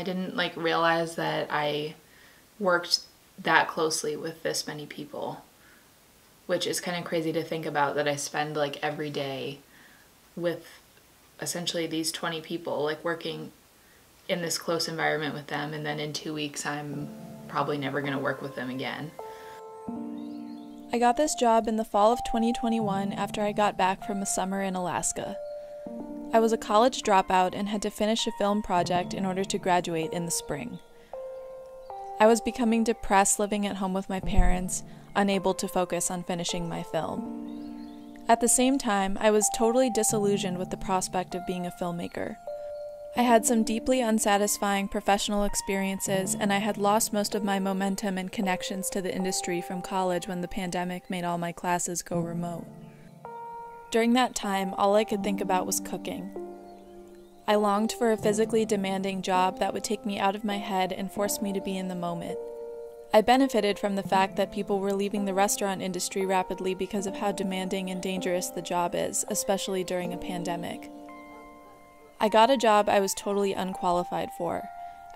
I didn't like realize that I worked that closely with this many people, which is kind of crazy to think about, that I spend like every day with essentially these 20 people, like working in this close environment with them, and then in 2 weeks I'm probably never going to work with them again. I got this job in the fall of 2021 after I got back from a summer in Alaska. I was a college dropout and had to finish a film project in order to graduate in the spring. I was becoming depressed living at home with my parents, unable to focus on finishing my film. At the same time, I was totally disillusioned with the prospect of being a filmmaker. I had some deeply unsatisfying professional experiences, and I had lost most of my momentum and connections to the industry from college when the pandemic made all my classes go remote. During that time, all I could think about was cooking. I longed for a physically demanding job that would take me out of my head and force me to be in the moment. I benefited from the fact that people were leaving the restaurant industry rapidly because of how demanding and dangerous the job is, especially during a pandemic. I got a job I was totally unqualified for,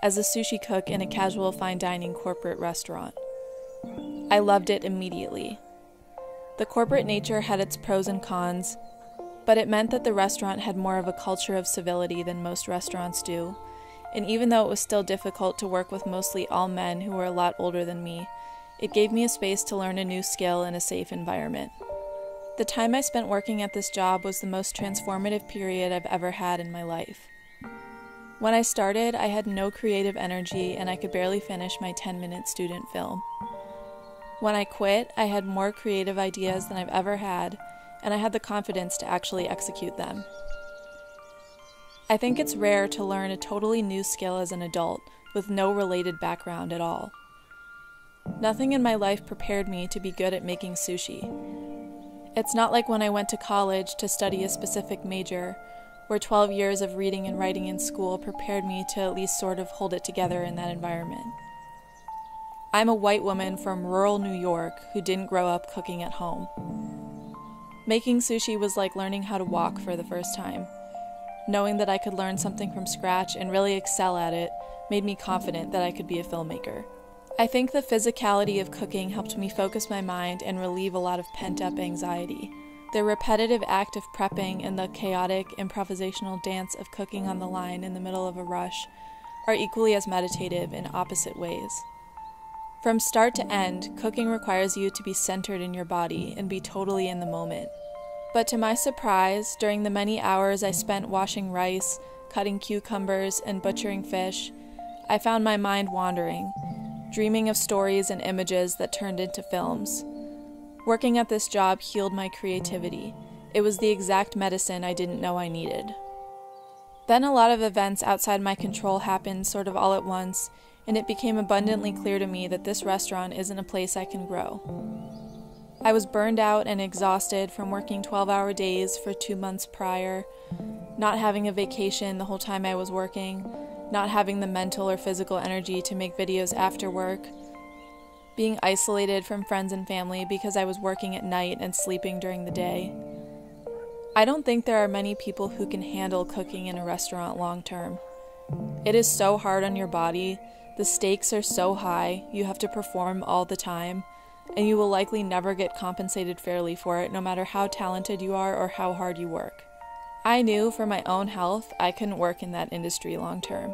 as a sushi cook in a casual fine dining corporate restaurant. I loved it immediately. The corporate nature had its pros and cons, but it meant that the restaurant had more of a culture of civility than most restaurants do, and even though it was still difficult to work with mostly all men who were a lot older than me, it gave me a space to learn a new skill in a safe environment. The time I spent working at this job was the most transformative period I've ever had in my life. When I started, I had no creative energy and I could barely finish my 10-minute student film. When I quit, I had more creative ideas than I've ever had, and I had the confidence to actually execute them. I think it's rare to learn a totally new skill as an adult with no related background at all. Nothing in my life prepared me to be good at making sushi. It's not like when I went to college to study a specific major, where 12 years of reading and writing in school prepared me to at least sort of hold it together in that environment. I'm a white woman from rural New York who didn't grow up cooking at home. Making sushi was like learning how to walk for the first time. Knowing that I could learn something from scratch and really excel at it made me confident that I could be a filmmaker. I think the physicality of cooking helped me focus my mind and relieve a lot of pent-up anxiety. The repetitive act of prepping and the chaotic, improvisational dance of cooking on the line in the middle of a rush are equally as meditative in opposite ways. From start to end, cooking requires you to be centered in your body and be totally in the moment. But to my surprise, during the many hours I spent washing rice, cutting cucumbers, and butchering fish, I found my mind wandering, dreaming of stories and images that turned into films. Working at this job healed my creativity. It was the exact medicine I didn't know I needed. Then a lot of events outside my control happened sort of all at once, and it became abundantly clear to me that this restaurant isn't a place I can grow. I was burned out and exhausted from working 12-hour days for 2 months prior, not having a vacation the whole time I was working, not having the mental or physical energy to make videos after work, being isolated from friends and family because I was working at night and sleeping during the day. I don't think there are many people who can handle cooking in a restaurant long term. It is so hard on your body, the stakes are so high, you have to perform all the time, and you will likely never get compensated fairly for it no matter how talented you are or how hard you work. I knew for my own health I couldn't work in that industry long term.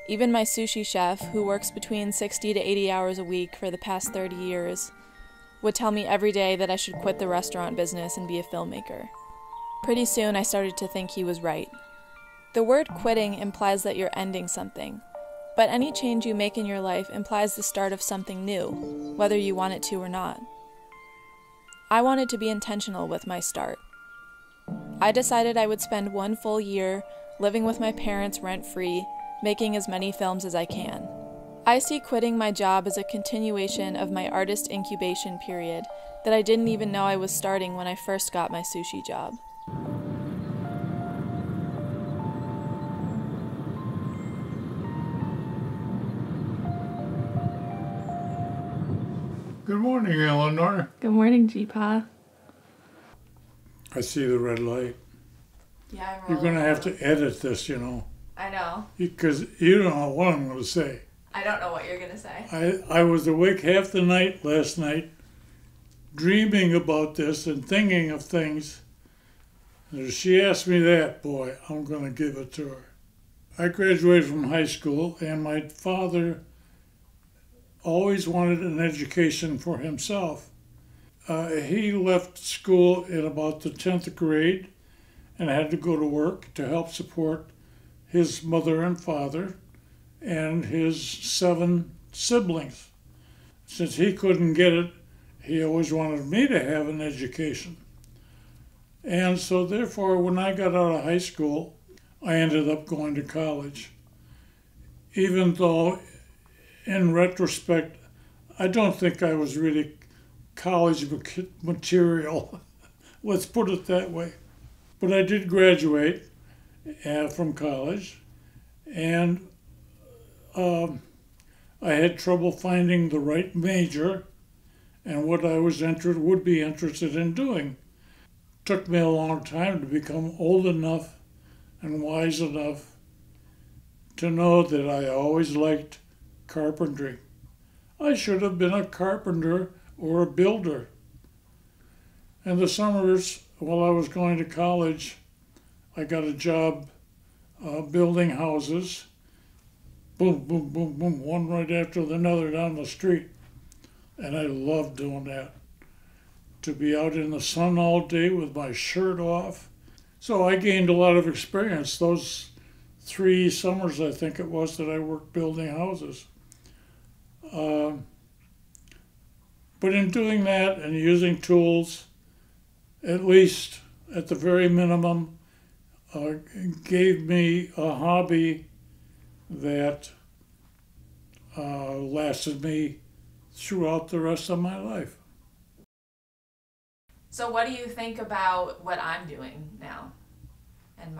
Even my sushi chef, who works between 60 to 80 hours a week for the past 30 years, would tell me every day that I should quit the restaurant business and be a filmmaker. Pretty soon I started to think he was right. The word quitting implies that you're ending something, but any change you make in your life implies the start of something new, whether you want it to or not. I wanted to be intentional with my start. I decided I would spend 1 full year living with my parents rent-free, making as many films as I can. I see quitting my job as a continuation of my artist incubation period that I didn't even know I was starting when I first got my sushi job. Good morning, Eleanor. Good morning, G-Pa. I see the red light. Yeah, You're going to have to edit this, you know. I know. Because you don't know what I'm going to say. I don't know what you're going to say. I was awake half the night last night, dreaming about this and thinking of things. And if she asked me that, boy, I'm going to give it to her. I graduated from high school, and my father always wanted an education for himself. He left school in about the 10th grade and had to go to work to help support his mother and father and his 7 siblings. Since he couldn't get it, he always wanted me to have an education. And so therefore, when I got out of high school, I ended up going to college. Even though, in retrospect, I don't think I was really college material. Let's put it that way. But I did graduate from college, and I had trouble finding the right major and what I would be interested in doing. Took me a long time to become old enough and wise enough to know that I always liked carpentry. I should have been a carpenter or a builder. In the summers, while I was going to college, I got a job building houses. Boom, boom, boom, boom, one right after another down the street. And I loved doing that. To be out in the sun all day with my shirt off. So I gained a lot of experience. Those 3 summers, I think it was, that I worked building houses. But in doing that and using tools, at least at the very minimum, gave me a hobby that lasted me throughout the rest of my life. So what do you think about what I'm doing now and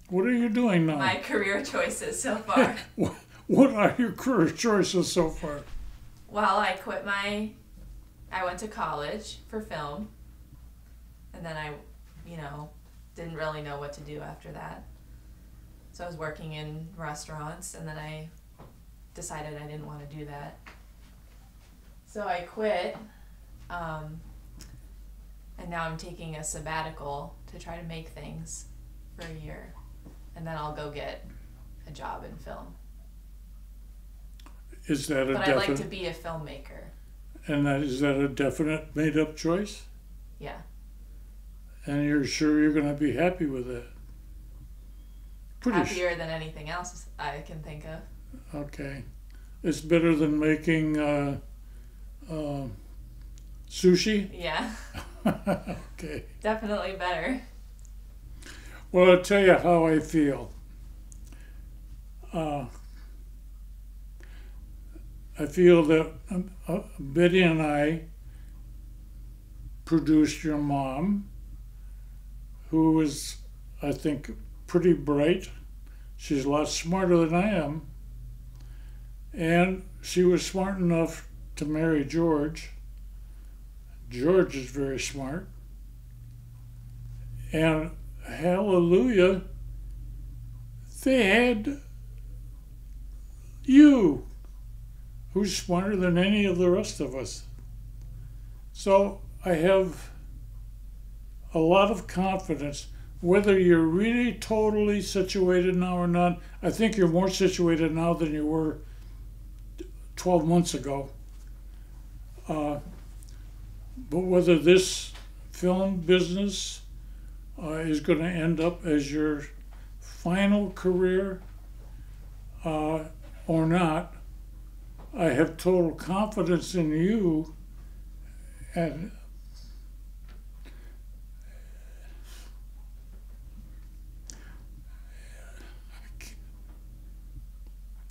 What are you doing now? my career choices so far? What are your career choices so far? Well, I went to college for film, and then I, didn't really know what to do after that. So I was working in restaurants, and then I decided I didn't want to do that. So I quit, and now I'm taking a sabbatical to try to make things for a year, and then I'll go get a job in film. Is that a But definite? I'd like to be a filmmaker. And is that a definite made-up choice? Yeah. And you're sure you're going to be happy with that? Happier than anything else I can think of. Okay. It's better than making sushi? Yeah. Okay. Definitely better. Well, I'll tell you how I feel. I feel that Betty and I produced your mom, who is, I think, pretty bright. She's a lot smarter than I am. And she was smart enough to marry George. George is very smart. And hallelujah, they had you, who's smarter than any of the rest of us. So I have a lot of confidence. Whether you're really totally situated now or not, I think you're more situated now than you were 12 months ago. But whether this film business is going to end up as your final career or not, I have total confidence in you, and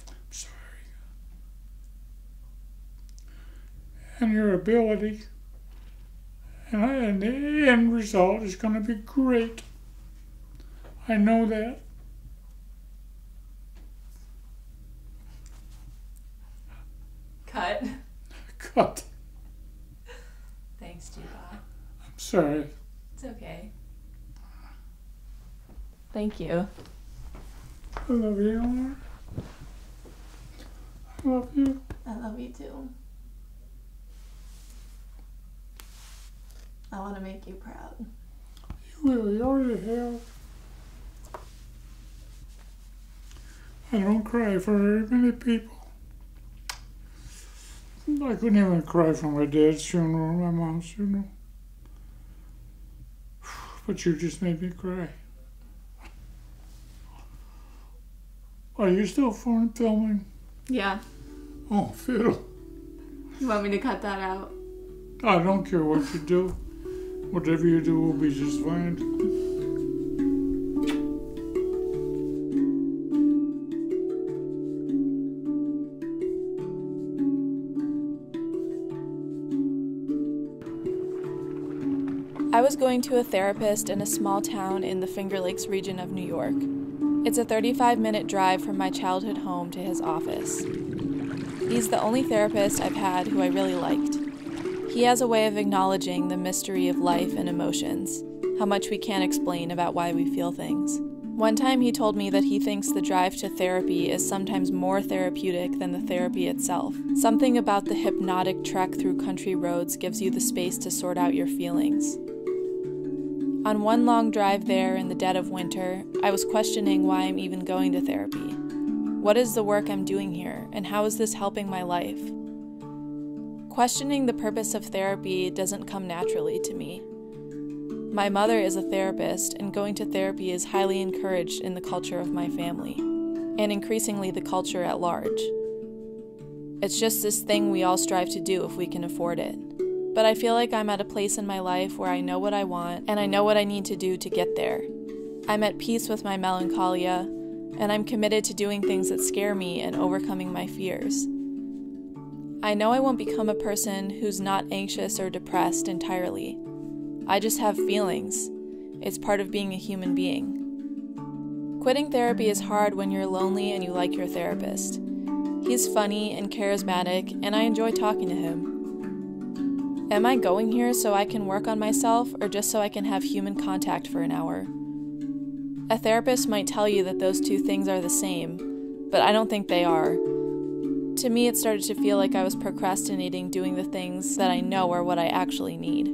I'm sorry, and your ability, and the end result is going to be great. I know that. Cut. Cut. Thanks, G-Bot. I'm sorry. It's okay. Thank you. I love you, Eleanor. I love you. I love you too. I want to make you proud. You will. You already have. I don't cry for very many people. I couldn't even cry for my dad's funeral, my mom's funeral. But you just made me cry. Are you still filming? Yeah. Oh, Phil. You want me to cut that out? I don't care what you do. Whatever you do will be just fine. I was going to a therapist in a small town in the Finger Lakes region of New York. It's a 35-minute drive from my childhood home to his office. He's the only therapist I've had who I really liked. He has a way of acknowledging the mystery of life and emotions, how much we can't explain about why we feel things. One time he told me that he thinks the drive to therapy is sometimes more therapeutic than the therapy itself. Something about the hypnotic trek through country roads gives you the space to sort out your feelings. On one long drive there in the dead of winter, I was questioning why I'm even going to therapy. What is the work I'm doing here, and how is this helping my life? Questioning the purpose of therapy doesn't come naturally to me. My mother is a therapist, and going to therapy is highly encouraged in the culture of my family, and increasingly the culture at large. It's just this thing we all strive to do if we can afford it. But I feel like I'm at a place in my life where I know what I want, and I know what I need to do to get there. I'm at peace with my melancholia, and I'm committed to doing things that scare me and overcoming my fears. I know I won't become a person who's not anxious or depressed entirely. I just have feelings. It's part of being a human being. Quitting therapy is hard when you're lonely and you like your therapist. He's funny and charismatic, and I enjoy talking to him. Am I going here so I can work on myself, or just so I can have human contact for an hour? A therapist might tell you that those two things are the same, but I don't think they are. To me, it started to feel like I was procrastinating doing the things that I know are what I actually need.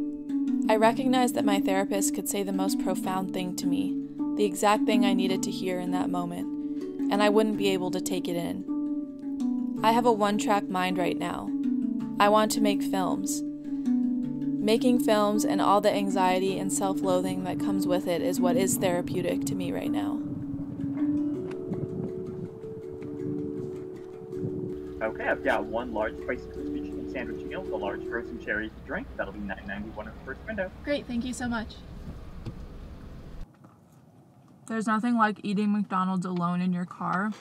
I recognized that my therapist could say the most profound thing to me, the exact thing I needed to hear in that moment, and I wouldn't be able to take it in. I have a one-track mind right now. I want to make films. Making films and all the anxiety and self-loathing that comes with it is what is therapeutic to me right now. Okay, I've got one large spicy crispy chicken sandwich meal with a large frozen cherry to drink. That'll be $9.91 at the first window. Great, thank you so much. There's nothing like eating McDonald's alone in your car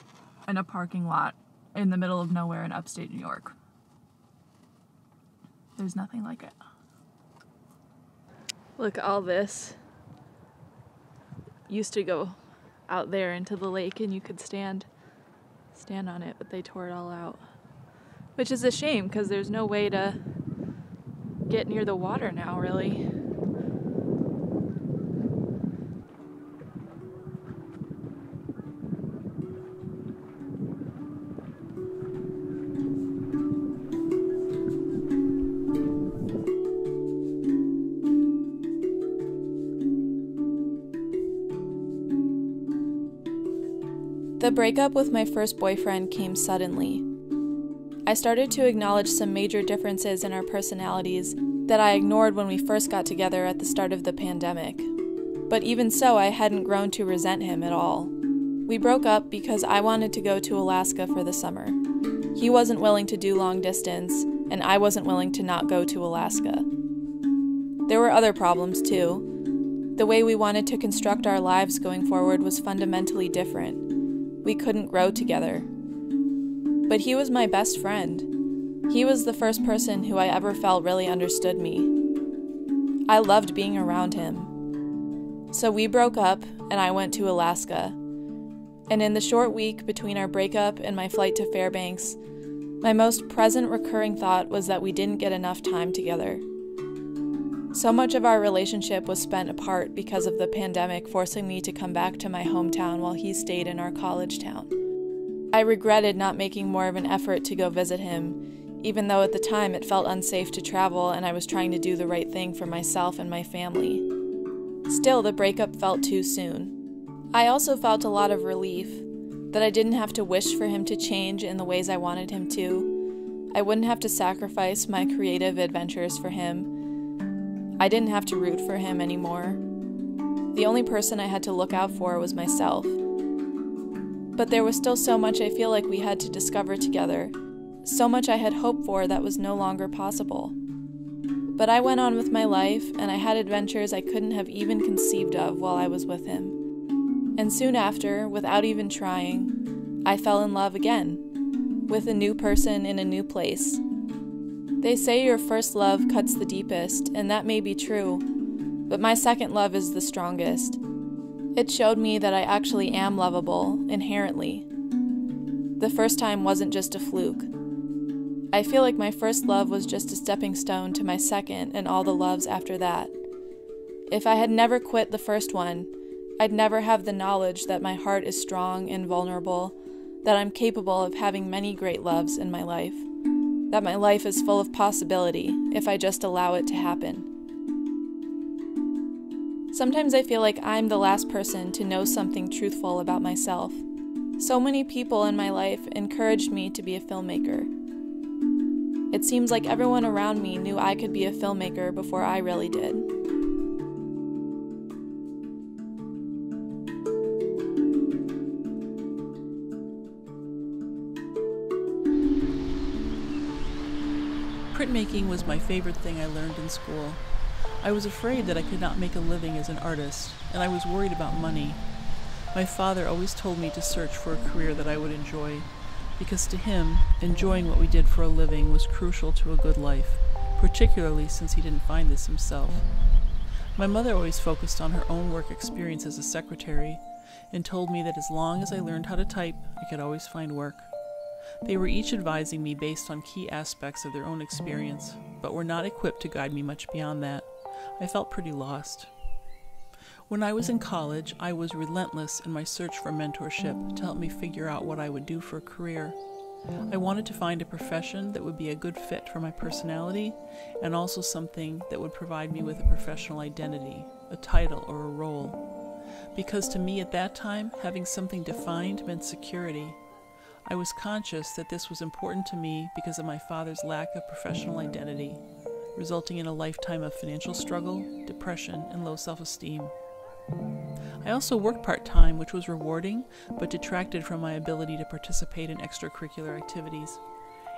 in a parking lot in the middle of nowhere in upstate New York. There's nothing like it. Look, all this used to go out there into the lake and you could stand on it, but they tore it all out. Which is a shame, because there's no way to get near the water now, really. The breakup with my first boyfriend came suddenly. I started to acknowledge some major differences in our personalities that I ignored when we first got together at the start of the pandemic. But even so, I hadn't grown to resent him at all. We broke up because I wanted to go to Alaska for the summer. He wasn't willing to do long distance, and I wasn't willing to not go to Alaska. There were other problems too. The way we wanted to construct our lives going forward was fundamentally different. We couldn't grow together. But he was my best friend. He was the first person who I ever felt really understood me. I loved being around him. So we broke up, and I went to Alaska. And in the short week between our breakup and my flight to Fairbanks, my most present recurring thought was that we didn't get enough time together. So much of our relationship was spent apart because of the pandemic forcing me to come back to my hometown while he stayed in our college town. I regretted not making more of an effort to go visit him, even though at the time it felt unsafe to travel and I was trying to do the right thing for myself and my family. Still, the breakup felt too soon. I also felt a lot of relief that I didn't have to wish for him to change in the ways I wanted him to. I wouldn't have to sacrifice my creative adventures for him. I didn't have to root for him anymore. The only person I had to look out for was myself. But there was still so much I feel like we had to discover together, so much I had hoped for that was no longer possible. But I went on with my life, and I had adventures I couldn't have even conceived of while I was with him. And soon after, without even trying, I fell in love again, with a new person in a new place. They say your first love cuts the deepest, and that may be true, but my second love is the strongest. It showed me that I actually am lovable, inherently. The first time wasn't just a fluke. I feel like my first love was just a stepping stone to my second and all the loves after that. If I had never quit the first one, I'd never have the knowledge that my heart is strong and vulnerable, that I'm capable of having many great loves in my life, that my life is full of possibility if I just allow it to happen. Sometimes I feel like I'm the last person to know something truthful about myself. So many people in my life encouraged me to be a filmmaker. It seems like everyone around me knew I could be a filmmaker before I really did. Printmaking was my favorite thing I learned in school. I was afraid that I could not make a living as an artist, and I was worried about money. My father always told me to search for a career that I would enjoy, because to him, enjoying what we did for a living was crucial to a good life, particularly since he didn't find this himself. My mother always focused on her own work experience as a secretary, and told me that as long as I learned how to type, I could always find work. They were each advising me based on key aspects of their own experience, but were not equipped to guide me much beyond that. I felt pretty lost. When I was in college, I was relentless in my search for mentorship to help me figure out what I would do for a career. I wanted to find a profession that would be a good fit for my personality, and also something that would provide me with a professional identity, a title or a role. Because to me at that time, having something defined meant security. I was conscious that this was important to me because of my father's lack of professional identity, resulting in a lifetime of financial struggle, depression, and low self-esteem. I also worked part-time, which was rewarding, but detracted from my ability to participate in extracurricular activities.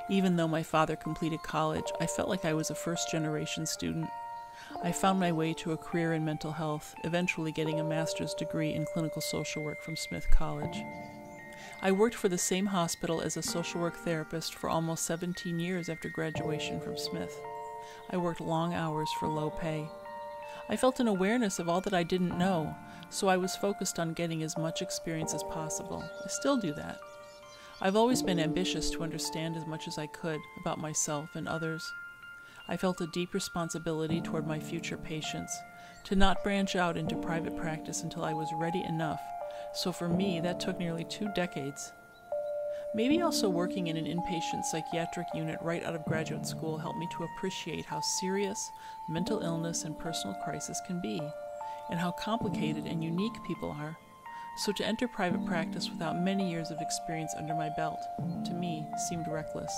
Even though my father completed college, I felt like I was a first-generation student. I found my way to a career in mental health, eventually getting a master's degree in clinical social work from Smith College. I worked for the same hospital as a social work therapist for almost 17 years after graduation from Smith. I worked long hours for low pay. I felt an awareness of all that I didn't know, so I was focused on getting as much experience as possible. I still do that. I've always been ambitious to understand as much as I could about myself and others. I felt a deep responsibility toward my future patients, to not branch out into private practice until I was ready enough. So for me, that took nearly 2 decades. Maybe also working in an inpatient psychiatric unit right out of graduate school helped me to appreciate how serious mental illness and personal crisis can be, and how complicated and unique people are. So to enter private practice without many years of experience under my belt, to me, seemed reckless.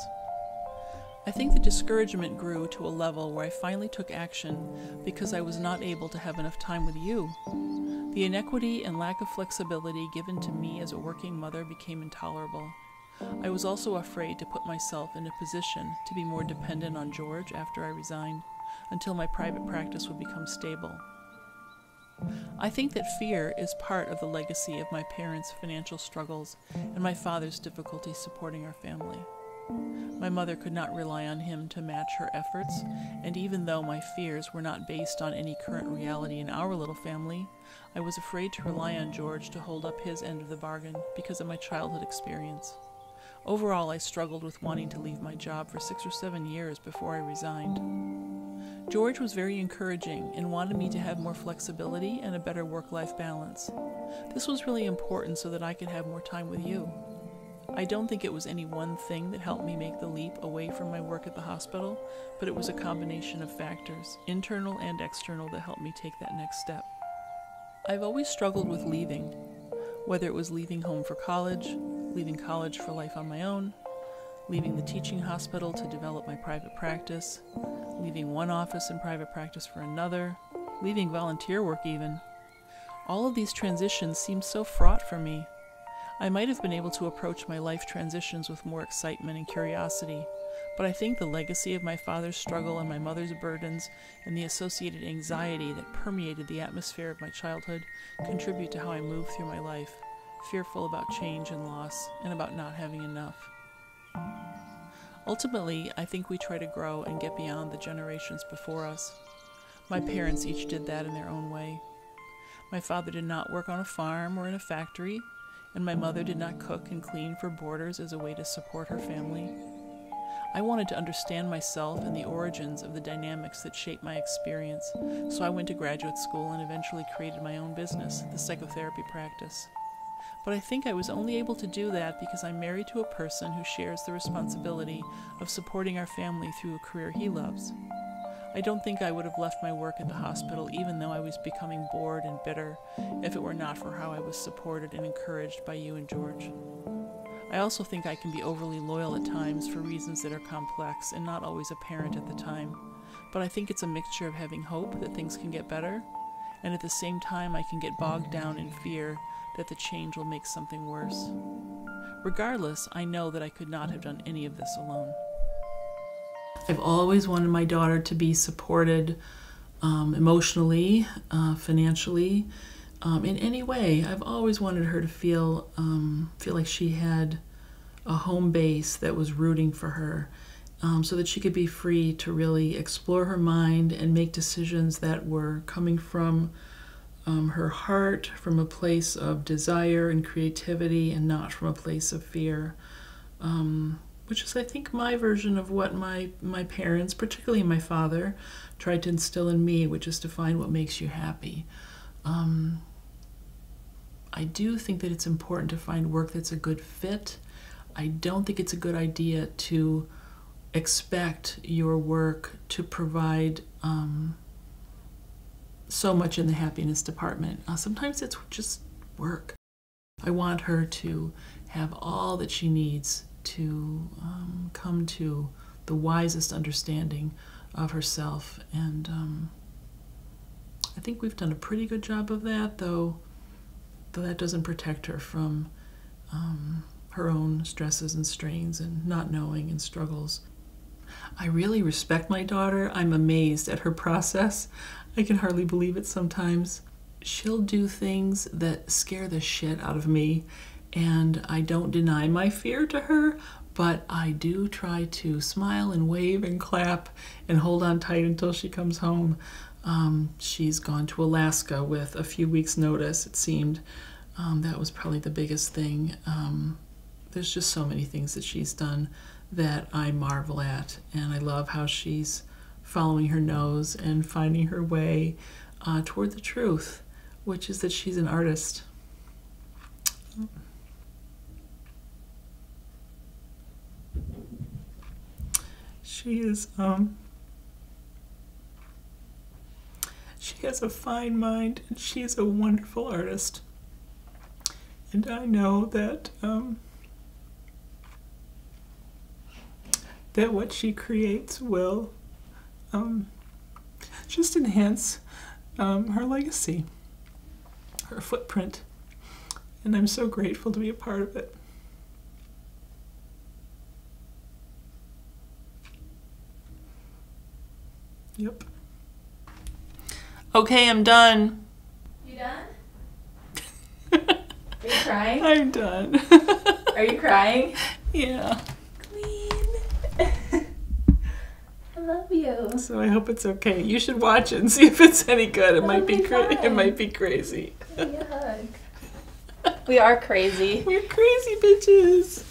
I think the discouragement grew to a level where I finally took action because I was not able to have enough time with you. The inequity and lack of flexibility given to me as a working mother became intolerable. I was also afraid to put myself in a position to be more dependent on George after I resigned, until my private practice would become stable. I think that fear is part of the legacy of my parents' financial struggles and my father's difficulty supporting our family. My mother could not rely on him to match her efforts, and even though my fears were not based on any current reality in our little family, I was afraid to rely on George to hold up his end of the bargain because of my childhood experience. Overall, I struggled with wanting to leave my job for 6 or 7 years before I resigned. George was very encouraging and wanted me to have more flexibility and a better work-life balance. This was really important so that I could have more time with you. I don't think it was any one thing that helped me make the leap away from my work at the hospital, but it was a combination of factors, internal and external, that helped me take that next step. I've always struggled with leaving, whether it was leaving home for college, leaving college for life on my own, leaving the teaching hospital to develop my private practice, leaving one office in private practice for another, leaving volunteer work even. All of these transitions seemed so fraught for me. I might have been able to approach my life transitions with more excitement and curiosity, but I think the legacy of my father's struggle and my mother's burdens and the associated anxiety that permeated the atmosphere of my childhood contribute to how I move through my life, fearful about change and loss, and about not having enough. Ultimately, I think we try to grow and get beyond the generations before us. My parents each did that in their own way. My father did not work on a farm or in a factory, and my mother did not cook and clean for boarders as a way to support her family. I wanted to understand myself and the origins of the dynamics that shaped my experience, so I went to graduate school and eventually created my own business, the psychotherapy practice. But I think I was only able to do that because I'm married to a person who shares the responsibility of supporting our family through a career he loves. I don't think I would have left my work at the hospital, even though I was becoming bored and bitter, if it were not for how I was supported and encouraged by you and George. I also think I can be overly loyal at times for reasons that are complex and not always apparent at the time, but I think it's a mixture of having hope that things can get better, and at the same time I can get bogged down in fear that the change will make something worse. Regardless, I know that I could not have done any of this alone. I've always wanted my daughter to be supported emotionally, financially, in any way. I've always wanted her to feel like she had a home base that was rooting for her, so that she could be free to really explore her mind and make decisions that were coming from her heart, from a place of desire and creativity, and not from a place of fear. Which is, I think, my version of what my parents, particularly my father, tried to instill in me, which is to find what makes you happy. I do think that it's important to find work that's a good fit. I don't think it's a good idea to expect your work to provide so much in the happiness department. Sometimes it's just work. I want her to have all that she needs to come to the wisest understanding of herself, and I think we've done a pretty good job of that, though that doesn't protect her from her own stresses and strains and not knowing and struggles. I really respect my daughter. I'm amazed at her process. I can hardly believe it sometimes. She'll do things that scare the shit out of me, and I don't deny my fear to her, but I do try to smile and wave and clap and hold on tight until she comes home. She's gone to Alaska with a few weeks' notice, it seemed. That was probably the biggest thing. There's just so many things that she's done that I marvel at, and I love how she's following her nose and finding her way toward the truth, which is that she's an artist. She has a fine mind, and she's a wonderful artist. And I know that that what she creates will just enhance her legacy, her footprint. And I'm so grateful to be a part of it. Yep. Okay, I'm done. You done? Are you crying? I'm done. Are you crying? Yeah. Queen. I love you. So I hope it's okay. You should watch it and see if it's any good. It might be fine. it might be crazy. Give me a hug. We are crazy. We're crazy bitches.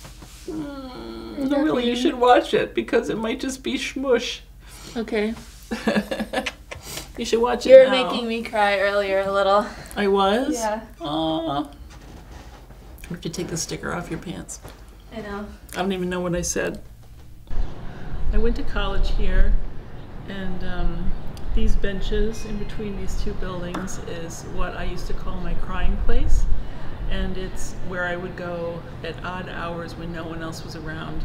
No, really, you should watch it because it might just be shmush. Okay. You should watch it You were now. making me cry earlier a little. I was? Yeah. Aww. We have to take the sticker off your pants. I know. I don't even know what I said. I went to college here, and these benches in between these two buildings is what I used to call my crying place, and it's where I would go at odd hours when no one else was around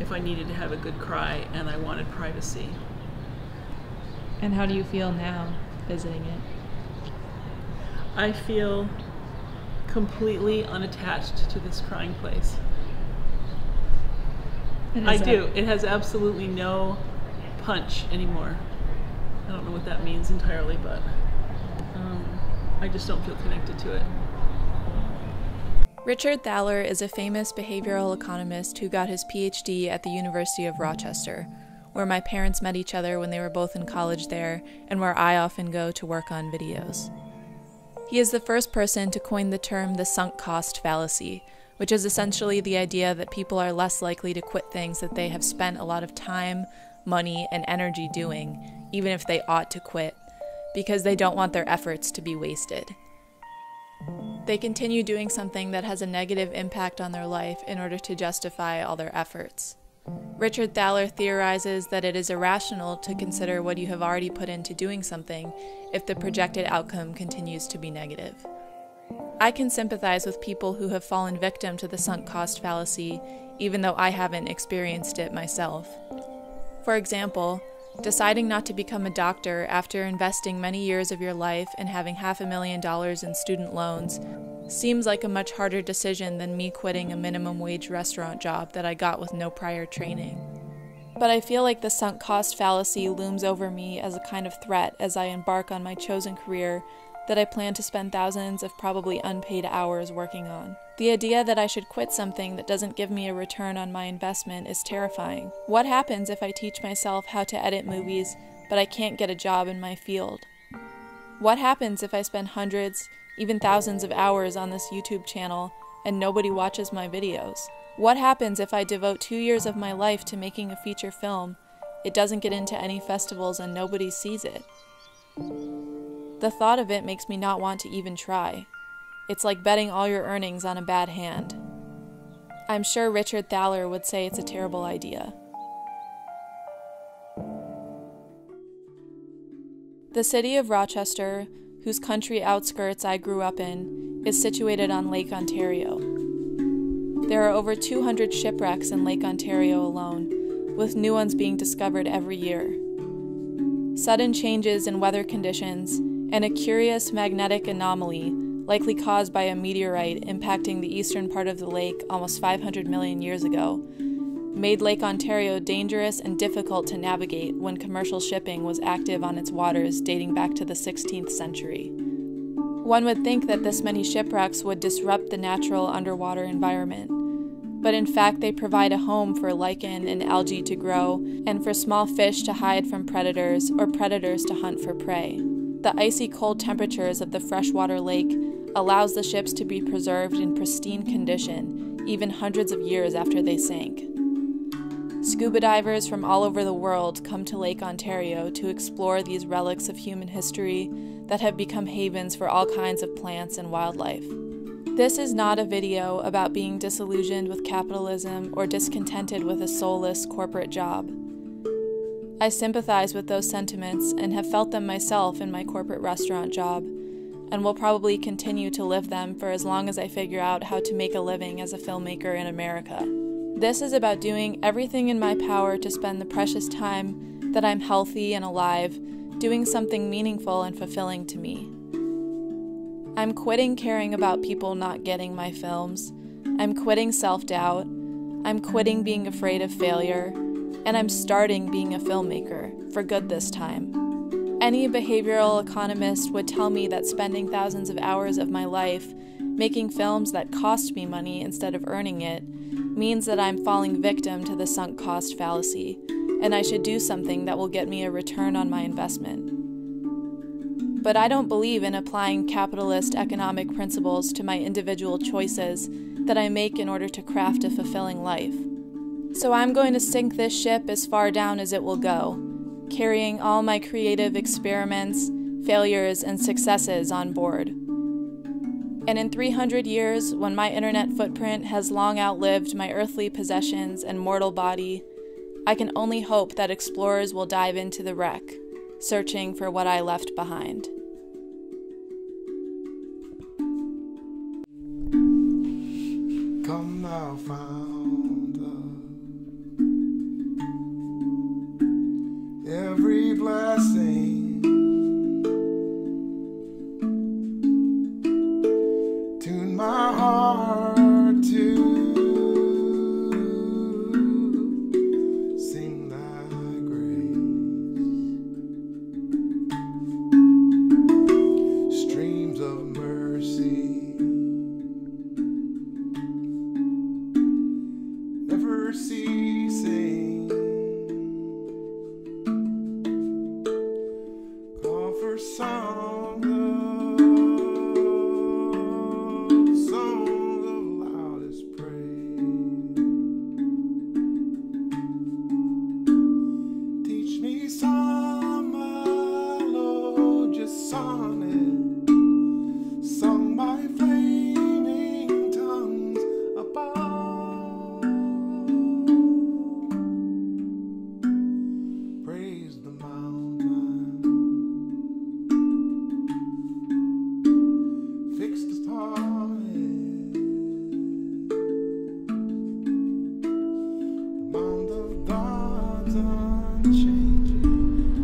if I needed to have a good cry and I wanted privacy. And how do you feel now, visiting it? I feel completely unattached to this crying place. I do. It has absolutely no punch anymore. I don't know what that means entirely, but I just don't feel connected to it. Richard Thaler is a famous behavioral economist who got his PhD at the University of Rochester, where my parents met each other when they were both in college there, and where I often go to work on videos. He is the first person to coin the term the sunk cost fallacy, which is essentially the idea that people are less likely to quit things that they have spent a lot of time, money, and energy doing, even if they ought to quit, because they don't want their efforts to be wasted. They continue doing something that has a negative impact on their life in order to justify all their efforts. Richard Thaler theorizes that it is irrational to consider what you have already put into doing something if the projected outcome continues to be negative. I can sympathize with people who have fallen victim to the sunk cost fallacy, even though I haven't experienced it myself. For example, deciding not to become a doctor after investing many years of your life and having $500,000 in student loans seems like a much harder decision than me quitting a minimum wage restaurant job that I got with no prior training. But I feel like the sunk cost fallacy looms over me as a kind of threat as I embark on my chosen career that I plan to spend thousands of probably unpaid hours working on. The idea that I should quit something that doesn't give me a return on my investment is terrifying. What happens if I teach myself how to edit movies, but I can't get a job in my field? What happens if I spend hundreds, even thousands of hours on this YouTube channel and nobody watches my videos? What happens if I devote 2 years of my life to making a feature film, it doesn't get into any festivals and nobody sees it? The thought of it makes me not want to even try. It's like betting all your earnings on a bad hand. I'm sure Richard Thaler would say it's a terrible idea. The city of Rochester, whose country outskirts I grew up in, is situated on Lake Ontario. There are over 200 shipwrecks in Lake Ontario alone, with new ones being discovered every year. Sudden changes in weather conditions and a curious magnetic anomaly, likely caused by a meteorite impacting the eastern part of the lake almost 500 million years ago, made Lake Ontario dangerous and difficult to navigate when commercial shipping was active on its waters dating back to the 16th century. One would think that this many shipwrecks would disrupt the natural underwater environment, but in fact they provide a home for lichen and algae to grow and for small fish to hide from predators or predators to hunt for prey. The icy cold temperatures of the freshwater lake allows the ships to be preserved in pristine condition, even hundreds of years after they sank. Scuba divers from all over the world come to Lake Ontario to explore these relics of human history that have become havens for all kinds of plants and wildlife. This is not a video about being disillusioned with capitalism or discontented with a soulless corporate job. I sympathize with those sentiments and have felt them myself in my corporate restaurant job, and will probably continue to live them for as long as I figure out how to make a living as a filmmaker in America. This is about doing everything in my power to spend the precious time that I'm healthy and alive doing something meaningful and fulfilling to me. I'm quitting caring about people not getting my films. I'm quitting self-doubt. I'm quitting being afraid of failure. And I'm starting being a filmmaker, for good this time. Any behavioral economist would tell me that spending thousands of hours of my life making films that cost me money instead of earning it means that I'm falling victim to the sunk cost fallacy, and I should do something that will get me a return on my investment. But I don't believe in applying capitalist economic principles to my individual choices that I make in order to craft a fulfilling life. So I'm going to sink this ship as far down as it will go, carrying all my creative experiments, failures, and successes on board. And in 300 years, when my internet footprint has long outlived my earthly possessions and mortal body, I can only hope that explorers will dive into the wreck, searching for what I left behind. Come now, founder. Every blessing, tune my heart to sing thy grace. Streams of mercy never ceasing. Offer song of loudest praise. Teach me some melodious sonnet, sung by flaming tongues above. Praise the mountain fixed upon it, the mount of God's unchanging,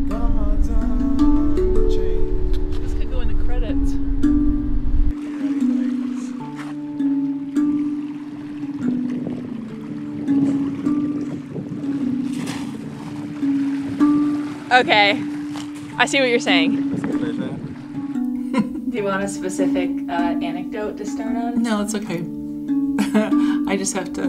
God's unchanging. This could go in the credits. Okay, I see what you're saying. Do you want a specific anecdote to start on? No, it's okay. I just have to